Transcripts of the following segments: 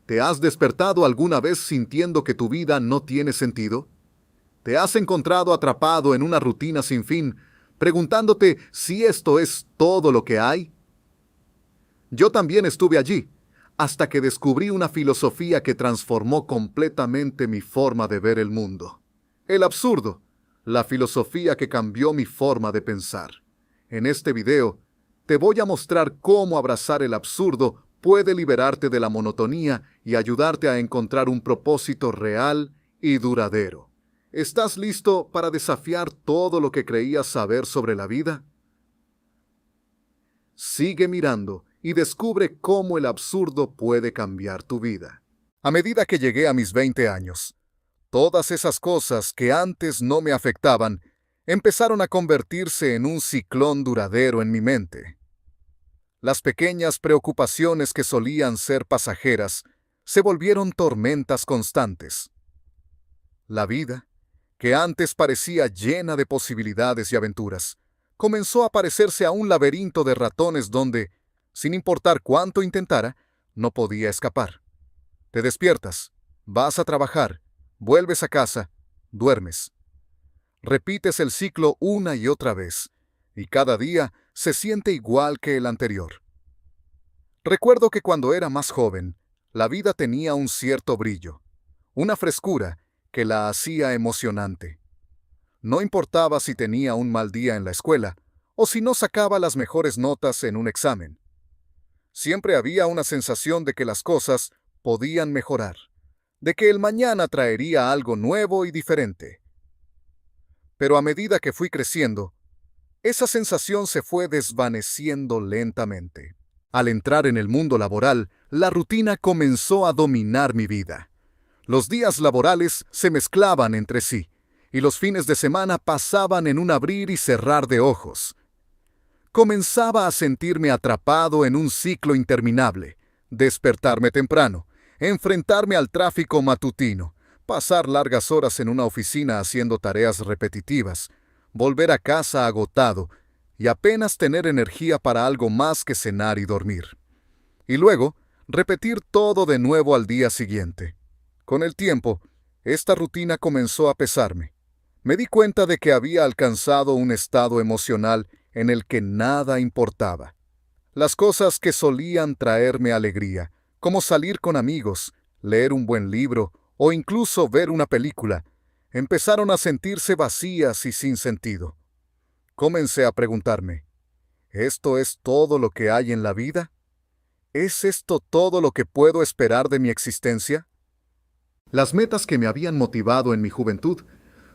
¿Te has despertado alguna vez sintiendo que tu vida no tiene sentido? ¿Te has encontrado atrapado en una rutina sin fin, preguntándote si esto es todo lo que hay? Yo también estuve allí, hasta que descubrí una filosofía que transformó completamente mi forma de ver el mundo. El absurdo, la filosofía que cambió mi forma de pensar. En este video, te voy a mostrar cómo abrazar el absurdo puede liberarte de la monotonía y ayudarte a encontrar un propósito real y duradero. ¿Estás listo para desafiar todo lo que creías saber sobre la vida? Sigue mirando y descubre cómo el absurdo puede cambiar tu vida. A medida que llegué a mis 20 años, todas esas cosas que antes no me afectaban empezaron a convertirse en un ciclón duradero en mi mente. Las pequeñas preocupaciones que solían ser pasajeras se volvieron tormentas constantes. La vida, que antes parecía llena de posibilidades y aventuras, comenzó a parecerse a un laberinto de ratones donde, sin importar cuánto intentara, no podía escapar. Te despiertas, vas a trabajar, vuelves a casa, duermes. Repites el ciclo una y otra vez, y cada día se siente igual que el anterior. Recuerdo que cuando era más joven, la vida tenía un cierto brillo, una frescura que la hacía emocionante. No importaba si tenía un mal día en la escuela o si no sacaba las mejores notas en un examen. Siempre había una sensación de que las cosas podían mejorar, de que el mañana traería algo nuevo y diferente. Pero a medida que fui creciendo, esa sensación se fue desvaneciendo lentamente. Al entrar en el mundo laboral, la rutina comenzó a dominar mi vida. Los días laborales se mezclaban entre sí, y los fines de semana pasaban en un abrir y cerrar de ojos. Comenzaba a sentirme atrapado en un ciclo interminable: despertarme temprano, enfrentarme al tráfico matutino, pasar largas horas en una oficina haciendo tareas repetitivas, volver a casa agotado y apenas tener energía para algo más que cenar y dormir. Y luego, repetir todo de nuevo al día siguiente. Con el tiempo, esta rutina comenzó a pesarme. Me di cuenta de que había alcanzado un estado emocional en el que nada importaba. Las cosas que solían traerme alegría, como salir con amigos, leer un buen libro o incluso ver una película, empezaron a sentirse vacías y sin sentido. Comencé a preguntarme, ¿esto es todo lo que hay en la vida? ¿Es esto todo lo que puedo esperar de mi existencia? Las metas que me habían motivado en mi juventud,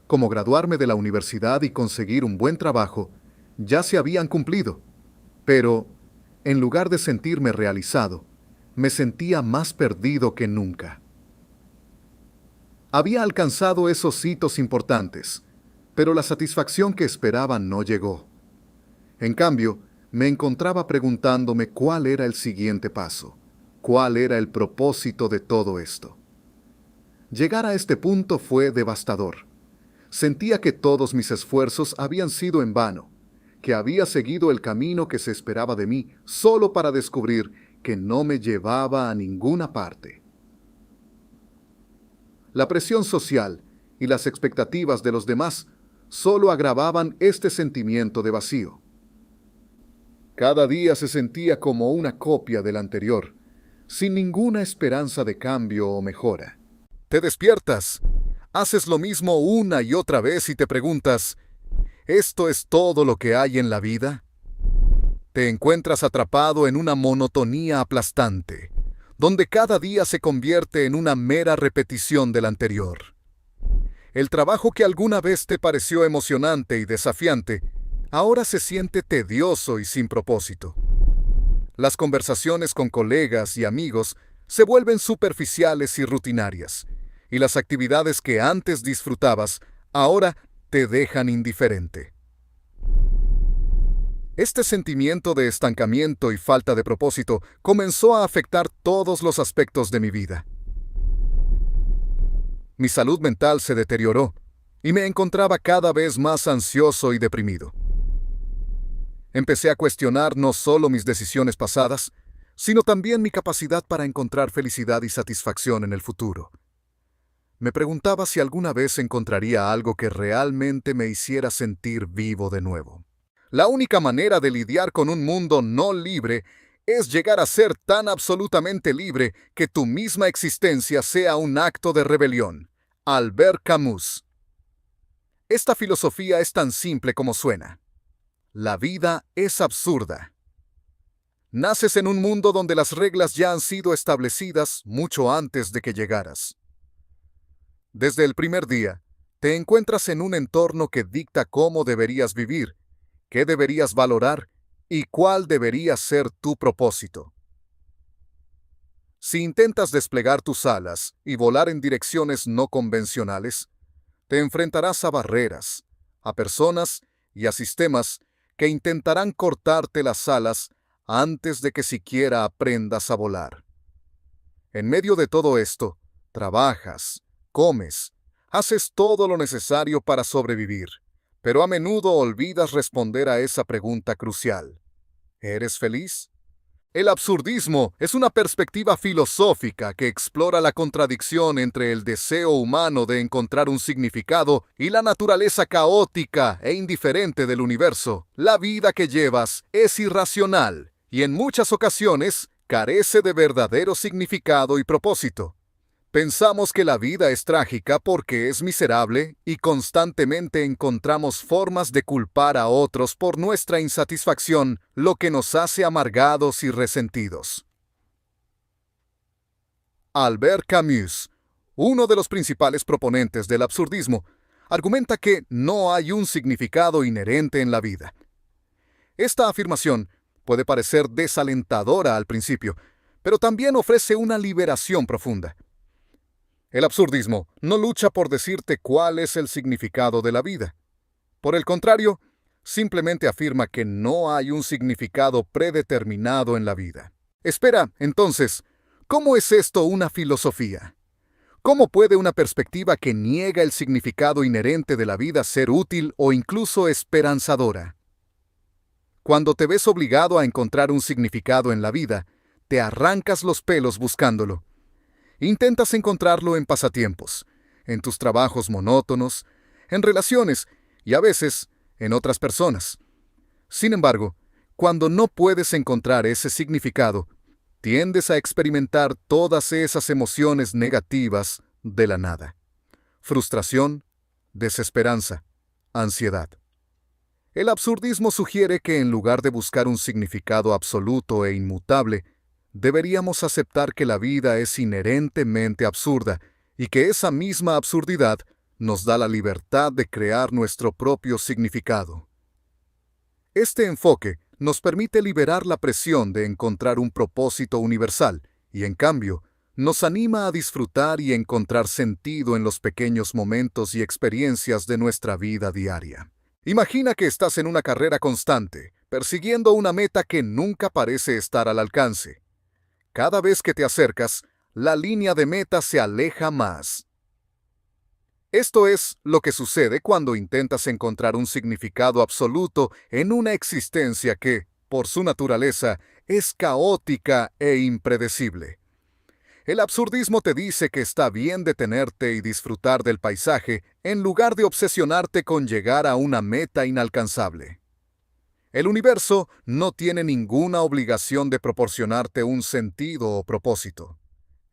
como graduarme de la universidad y conseguir un buen trabajo, ya se habían cumplido. Pero, en lugar de sentirme realizado, me sentía más perdido que nunca. Había alcanzado esos hitos importantes, pero la satisfacción que esperaba no llegó. En cambio, me encontraba preguntándome cuál era el siguiente paso, cuál era el propósito de todo esto. Llegar a este punto fue devastador. Sentía que todos mis esfuerzos habían sido en vano, que había seguido el camino que se esperaba de mí solo para descubrir que no me llevaba a ninguna parte. La presión social y las expectativas de los demás solo agravaban este sentimiento de vacío. Cada día se sentía como una copia del anterior, sin ninguna esperanza de cambio o mejora. Te despiertas, haces lo mismo una y otra vez y te preguntas, ¿esto es todo lo que hay en la vida? Te encuentras atrapado en una monotonía aplastante, donde cada día se convierte en una mera repetición del anterior. El trabajo que alguna vez te pareció emocionante y desafiante, ahora se siente tedioso y sin propósito. Las conversaciones con colegas y amigos se vuelven superficiales y rutinarias, y las actividades que antes disfrutabas ahora te dejan indiferente. Este sentimiento de estancamiento y falta de propósito comenzó a afectar todos los aspectos de mi vida. Mi salud mental se deterioró y me encontraba cada vez más ansioso y deprimido. Empecé a cuestionar no solo mis decisiones pasadas, sino también mi capacidad para encontrar felicidad y satisfacción en el futuro. Me preguntaba si alguna vez encontraría algo que realmente me hiciera sentir vivo de nuevo. La única manera de lidiar con un mundo no libre es llegar a ser tan absolutamente libre que tu misma existencia sea un acto de rebelión. Albert Camus. Esta filosofía es tan simple como suena. La vida es absurda. Naces en un mundo donde las reglas ya han sido establecidas mucho antes de que llegaras. Desde el primer día, te encuentras en un entorno que dicta cómo deberías vivir, qué deberías valorar y cuál debería ser tu propósito. Si intentas desplegar tus alas y volar en direcciones no convencionales, te enfrentarás a barreras, a personas y a sistemas que intentarán cortarte las alas antes de que siquiera aprendas a volar. En medio de todo esto, trabajas, comes, haces todo lo necesario para sobrevivir, pero a menudo olvidas responder a esa pregunta crucial. ¿Eres feliz? El absurdismo es una perspectiva filosófica que explora la contradicción entre el deseo humano de encontrar un significado y la naturaleza caótica e indiferente del universo. La vida que llevas es irracional y en muchas ocasiones carece de verdadero significado y propósito. Pensamos que la vida es trágica porque es miserable y constantemente encontramos formas de culpar a otros por nuestra insatisfacción, lo que nos hace amargados y resentidos. Albert Camus, uno de los principales proponentes del absurdismo, argumenta que no hay un significado inherente en la vida. Esta afirmación puede parecer desalentadora al principio, pero también ofrece una liberación profunda. El absurdismo no lucha por decirte cuál es el significado de la vida. Por el contrario, simplemente afirma que no hay un significado predeterminado en la vida. Espera, entonces, ¿cómo es esto una filosofía? ¿Cómo puede una perspectiva que niega el significado inherente de la vida ser útil o incluso esperanzadora? Cuando te ves obligado a encontrar un significado en la vida, te arrancas los pelos buscándolo. Intentas encontrarlo en pasatiempos, en tus trabajos monótonos, en relaciones y a veces en otras personas. Sin embargo, cuando no puedes encontrar ese significado, tiendes a experimentar todas esas emociones negativas de la nada. Frustración, desesperanza, ansiedad. El absurdismo sugiere que en lugar de buscar un significado absoluto e inmutable, deberíamos aceptar que la vida es inherentemente absurda y que esa misma absurdidad nos da la libertad de crear nuestro propio significado. Este enfoque nos permite liberar la presión de encontrar un propósito universal y, en cambio, nos anima a disfrutar y encontrar sentido en los pequeños momentos y experiencias de nuestra vida diaria. Imagina que estás en una carrera constante, persiguiendo una meta que nunca parece estar al alcance. Cada vez que te acercas, la línea de meta se aleja más. Esto es lo que sucede cuando intentas encontrar un significado absoluto en una existencia que, por su naturaleza, es caótica e impredecible. El absurdismo te dice que está bien detenerte y disfrutar del paisaje en lugar de obsesionarte con llegar a una meta inalcanzable. El universo no tiene ninguna obligación de proporcionarte un sentido o propósito.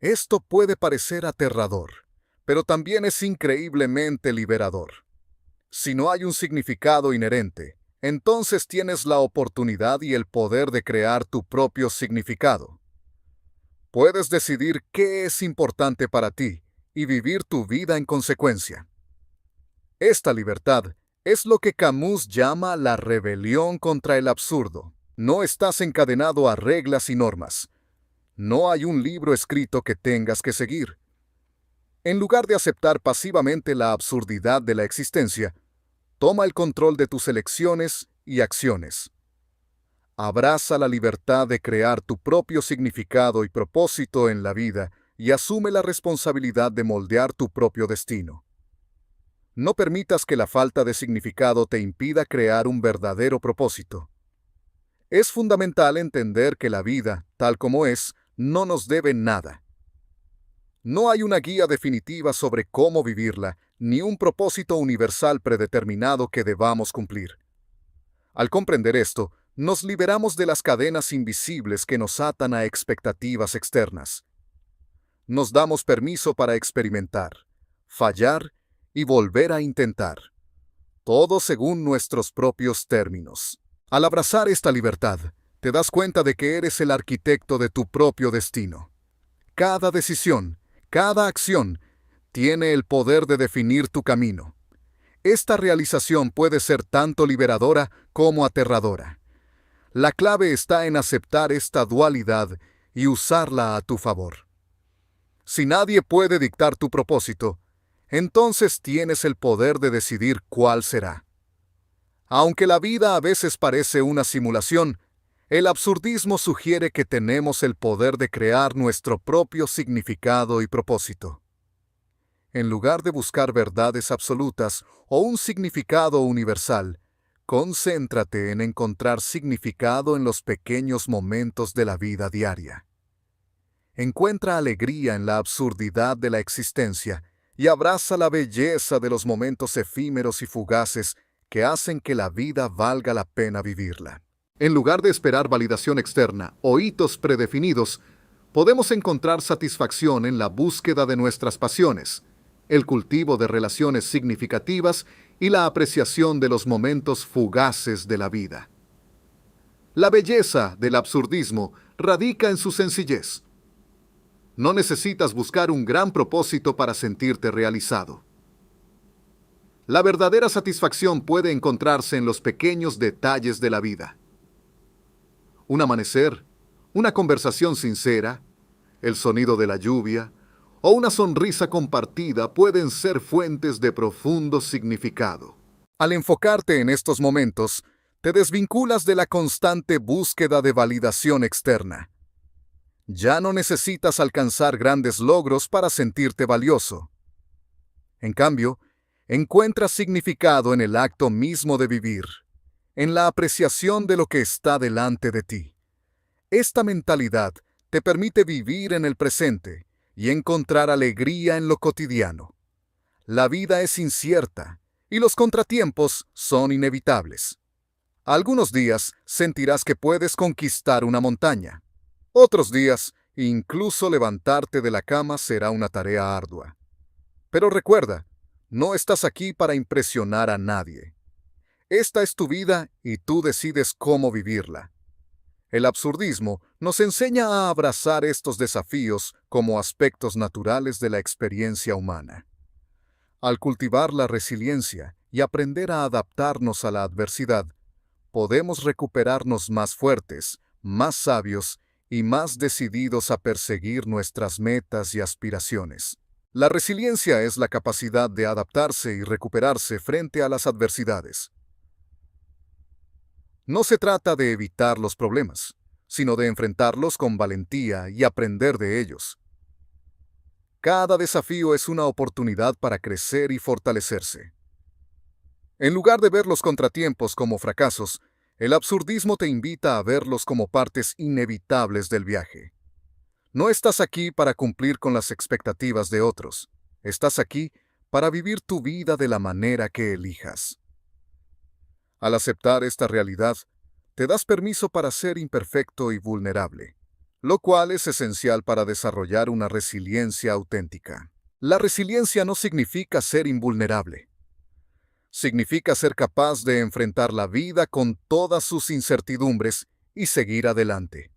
Esto puede parecer aterrador, pero también es increíblemente liberador. Si no hay un significado inherente, entonces tienes la oportunidad y el poder de crear tu propio significado. Puedes decidir qué es importante para ti y vivir tu vida en consecuencia. Esta libertad es lo que Camus llama la rebelión contra el absurdo. No estás encadenado a reglas y normas. No hay un libro escrito que tengas que seguir. En lugar de aceptar pasivamente la absurdidad de la existencia, toma el control de tus elecciones y acciones. Abraza la libertad de crear tu propio significado y propósito en la vida y asume la responsabilidad de moldear tu propio destino. No permitas que la falta de significado te impida crear un verdadero propósito. Es fundamental entender que la vida tal como es, no nos debe nada. No hay una guía definitiva sobre cómo vivirla, ni un propósito universal predeterminado que debamos cumplir. Al comprender esto, nos liberamos de las cadenas invisibles que nos atan a expectativas externas. Nos damos permiso para experimentar, fallar y volver a intentar, todo según nuestros propios términos. Al abrazar esta libertad, te das cuenta de que eres el arquitecto de tu propio destino. Cada decisión, cada acción, tiene el poder de definir tu camino. Esta realización puede ser tanto liberadora como aterradora. La clave está en aceptar esta dualidad y usarla a tu favor. Si nadie puede dictar tu propósito, entonces tienes el poder de decidir cuál será. Aunque la vida a veces parece una simulación, el absurdismo sugiere que tenemos el poder de crear nuestro propio significado y propósito. En lugar de buscar verdades absolutas o un significado universal, concéntrate en encontrar significado en los pequeños momentos de la vida diaria. Encuentra alegría en la absurdidad de la existencia y abraza la belleza de los momentos efímeros y fugaces que hacen que la vida valga la pena vivirla. En lugar de esperar validación externa o hitos predefinidos, podemos encontrar satisfacción en la búsqueda de nuestras pasiones, el cultivo de relaciones significativas y la apreciación de los momentos fugaces de la vida. La belleza del absurdismo radica en su sencillez. No necesitas buscar un gran propósito para sentirte realizado. La verdadera satisfacción puede encontrarse en los pequeños detalles de la vida. Un amanecer, una conversación sincera, el sonido de la lluvia o una sonrisa compartida pueden ser fuentes de profundo significado. Al enfocarte en estos momentos, te desvinculas de la constante búsqueda de validación externa. Ya no necesitas alcanzar grandes logros para sentirte valioso. En cambio, encuentras significado en el acto mismo de vivir, en la apreciación de lo que está delante de ti. Esta mentalidad te permite vivir en el presente y encontrar alegría en lo cotidiano. La vida es incierta y los contratiempos son inevitables. Algunos días sentirás que puedes conquistar una montaña. Otros días, incluso levantarte de la cama será una tarea ardua. Pero recuerda, no estás aquí para impresionar a nadie. Esta es tu vida y tú decides cómo vivirla. El absurdismo nos enseña a abrazar estos desafíos como aspectos naturales de la experiencia humana. Al cultivar la resiliencia y aprender a adaptarnos a la adversidad, podemos recuperarnos más fuertes, más sabios y más decididos a perseguir nuestras metas y aspiraciones. La resiliencia es la capacidad de adaptarse y recuperarse frente a las adversidades. No se trata de evitar los problemas, sino de enfrentarlos con valentía y aprender de ellos. Cada desafío es una oportunidad para crecer y fortalecerse. En lugar de ver los contratiempos como fracasos, el absurdismo te invita a verlos como partes inevitables del viaje. No estás aquí para cumplir con las expectativas de otros. Estás aquí para vivir tu vida de la manera que elijas. Al aceptar esta realidad, te das permiso para ser imperfecto y vulnerable, lo cual es esencial para desarrollar una resiliencia auténtica. La resiliencia no significa ser invulnerable. Significa ser capaz de enfrentar la vida con todas sus incertidumbres y seguir adelante.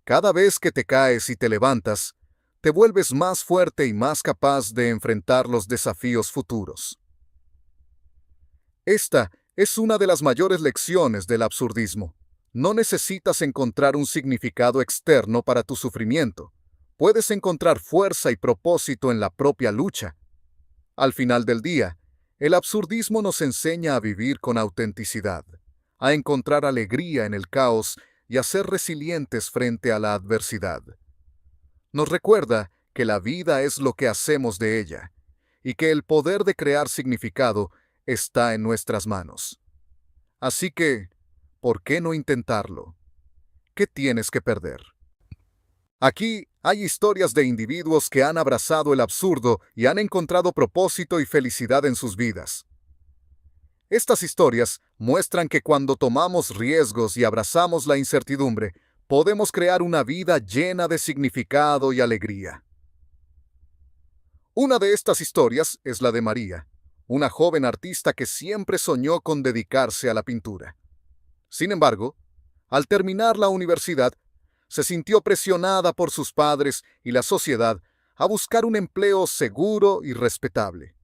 Cada vez que te caes y te levantas, te vuelves más fuerte y más capaz de enfrentar los desafíos futuros. Esta es una de las mayores lecciones del absurdismo. No necesitas encontrar un significado externo para tu sufrimiento. Puedes encontrar fuerza y propósito en la propia lucha. Al final del día, el absurdismo nos enseña a vivir con autenticidad, a encontrar alegría en el caos y a ser resilientes frente a la adversidad. Nos recuerda que la vida es lo que hacemos de ella, y que el poder de crear significado está en nuestras manos. Así que, ¿por qué no intentarlo? ¿qué tienes que perder? Aquí hay historias de individuos que han abrazado el absurdo y han encontrado propósito y felicidad en sus vidas. Estas historias muestran que cuando tomamos riesgos y abrazamos la incertidumbre, podemos crear una vida llena de significado y alegría. Una de estas historias es la de María, una joven artista que siempre soñó con dedicarse a la pintura. Sin embargo, al terminar la universidad, se sintió presionada por sus padres y la sociedad a buscar un empleo seguro y respetable.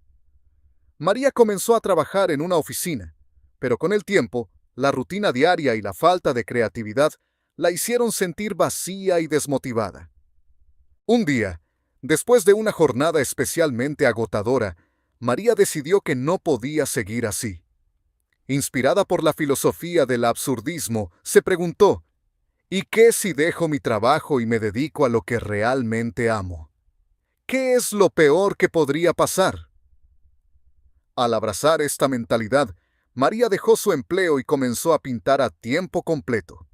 María comenzó a trabajar en una oficina, pero con el tiempo, la rutina diaria y la falta de creatividad la hicieron sentir vacía y desmotivada. Un día, después de una jornada especialmente agotadora, María decidió que no podía seguir así. Inspirada por la filosofía del absurdismo, se preguntó: ¿y qué si dejo mi trabajo y me dedico a lo que realmente amo? ¿Qué es lo peor que podría pasar? Al abrazar esta mentalidad, María dejó su empleo y comenzó a pintar a tiempo completo.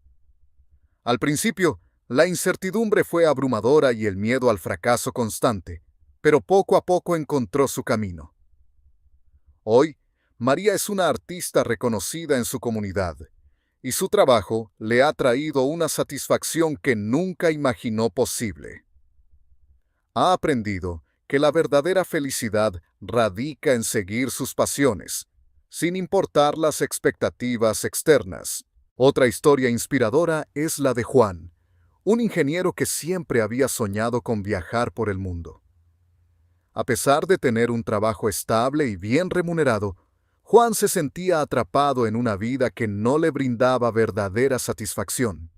Al principio, la incertidumbre fue abrumadora y el miedo al fracaso constante, pero poco a poco encontró su camino. Hoy, María es una artista reconocida en su comunidad, y su trabajo le ha traído una satisfacción que nunca imaginó posible. Ha aprendido que la verdadera felicidad radica en seguir sus pasiones, sin importar las expectativas externas. Otra historia inspiradora es la de Juan, un ingeniero que siempre había soñado con viajar por el mundo. A pesar de tener un trabajo estable y bien remunerado, Juan se sentía atrapado en una vida que no le brindaba verdadera satisfacción.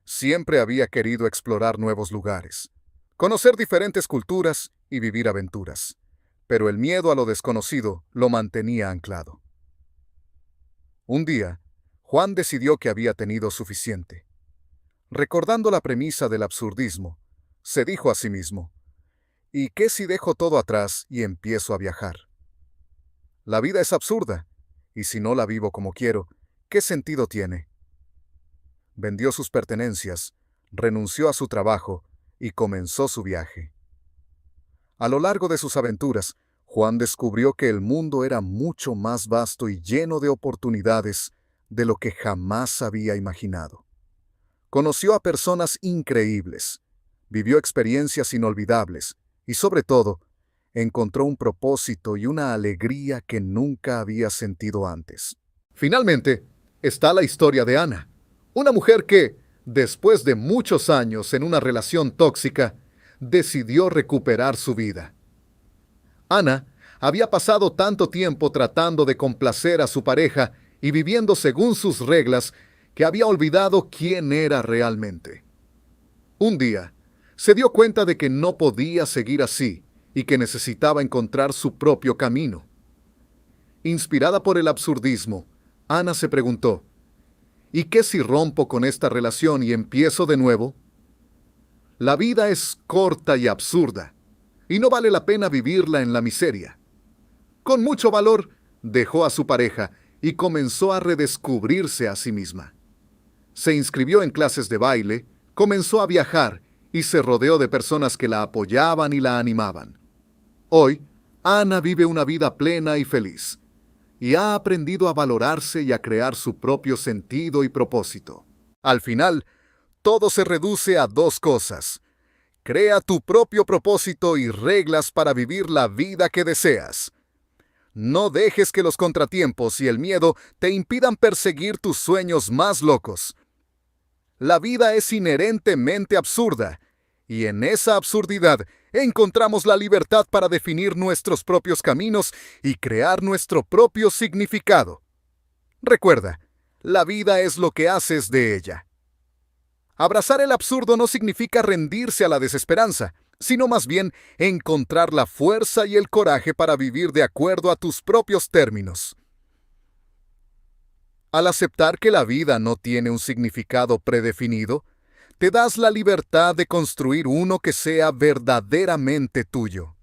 Siempre había querido explorar nuevos lugares, conocer diferentes culturas y vivir aventuras, pero el miedo a lo desconocido lo mantenía anclado. Un día, Juan decidió que había tenido suficiente. Recordando la premisa del absurdismo, se dijo a sí mismo: ¿y qué si dejo todo atrás y empiezo a viajar? La vida es absurda, y si no la vivo como quiero, ¿qué sentido tiene? Vendió sus pertenencias, renunció a su trabajo y comenzó su viaje. A lo largo de sus aventuras, Juan descubrió que el mundo era mucho más vasto y lleno de oportunidades de lo que jamás había imaginado. Conoció a personas increíbles, vivió experiencias inolvidables y, sobre todo, encontró un propósito y una alegría que nunca había sentido antes. Finalmente, está la historia de Ana, una mujer que, después de muchos años en una relación tóxica, decidió recuperar su vida. Ana había pasado tanto tiempo tratando de complacer a su pareja y viviendo según sus reglas que había olvidado quién era realmente. Un día, se dio cuenta de que no podía seguir así y que necesitaba encontrar su propio camino. Inspirada por el absurdismo, Ana se preguntó: ¿y qué si rompo con esta relación y empiezo de nuevo? La vida es corta y absurda, y no vale la pena vivirla en la miseria. Con mucho valor, dejó a su pareja y comenzó a redescubrirse a sí misma. Se inscribió en clases de baile, comenzó a viajar y se rodeó de personas que la apoyaban y la animaban. Hoy, Ana vive una vida plena y feliz, y ha aprendido a valorarse y a crear su propio sentido y propósito. Al final, todo se reduce a dos cosas: crea tu propio propósito y reglas para vivir la vida que deseas. No dejes que los contratiempos y el miedo te impidan perseguir tus sueños más locos. La vida es inherentemente absurda, y en esa absurdidad encontramos la libertad para definir nuestros propios caminos y crear nuestro propio significado. Recuerda, la vida es lo que haces de ella. Abrazar el absurdo no significa rendirse a la desesperanza, sino más bien encontrar la fuerza y el coraje para vivir de acuerdo a tus propios términos. Al aceptar que la vida no tiene un significado predefinido, te das la libertad de construir uno que sea verdaderamente tuyo.